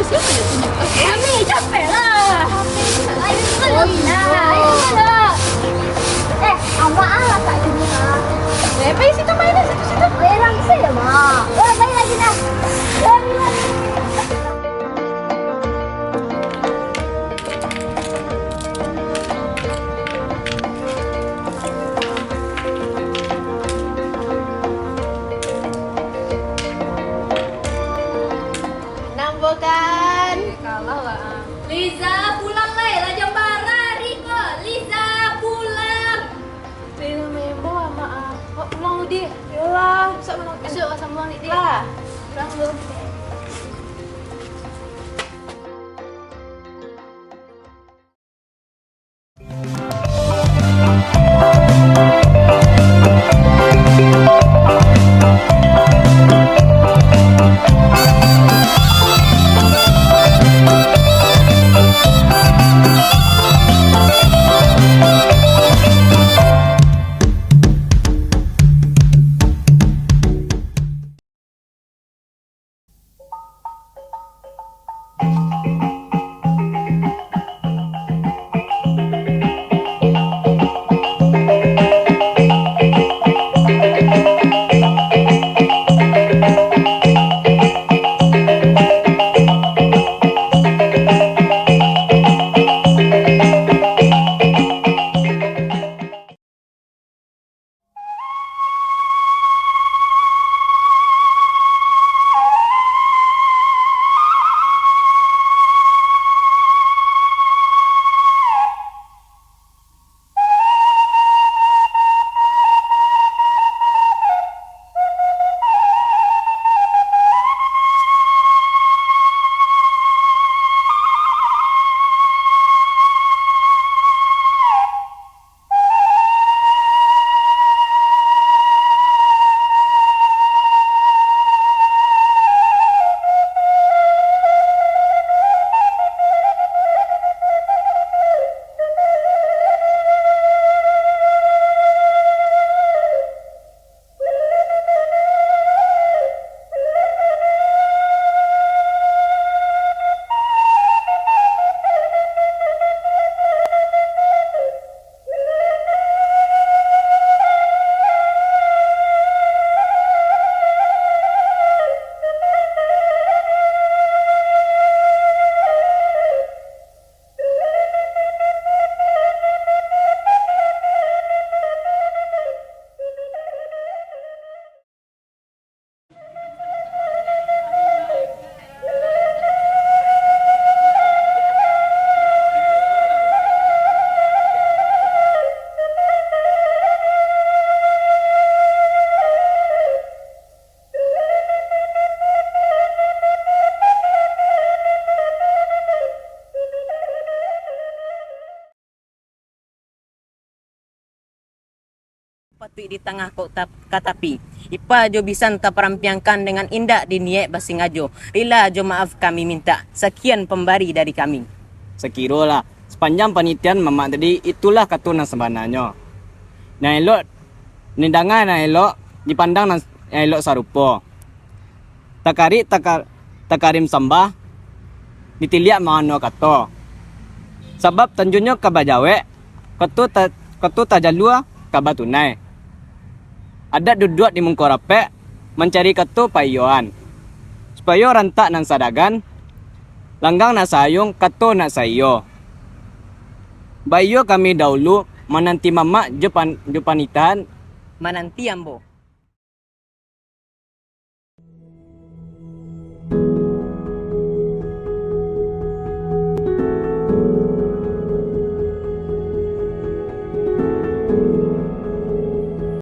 siapa ya tunjuk? Kami capek lah. Ayo mana? Apaan lah Kak Jumina? Apa situ mainnya situ? Ayo langsung ya, Ma. Balik lagi dah. Balik lagi. Nambokan. Kalah lah. Liza pulang lah, Raja Bara, Riko. Liza pulang. Lina membo maaf. Oh, pulang lu dia. Yalah, bisa menang. Besok sambung nih dia. Lah. Pulang lu. Patui di tengah kota katapi. Ipa jo bisan ta perampiangkan dengan indah diniek basingajo. Rila jo maaf kami minta. Sekian pembari dari kami. Sekiro lah. Sepanjang penelitian mamak tadi itulah katunan sebenarnya. Nah elok nindangan nah elok dipandang nah elok sarupo. Takarim sambah ditiliak mano kato. Sebab tanjunyo kabajawe ketu tajalua kabatunai. Ada duduk di mengkorape mencari ketu payoan. Supaya rantak nan sadagan langgang na sayong ketu na sayo. Bayo kami dahulu menanti mamak jepanitan Mananti ambo.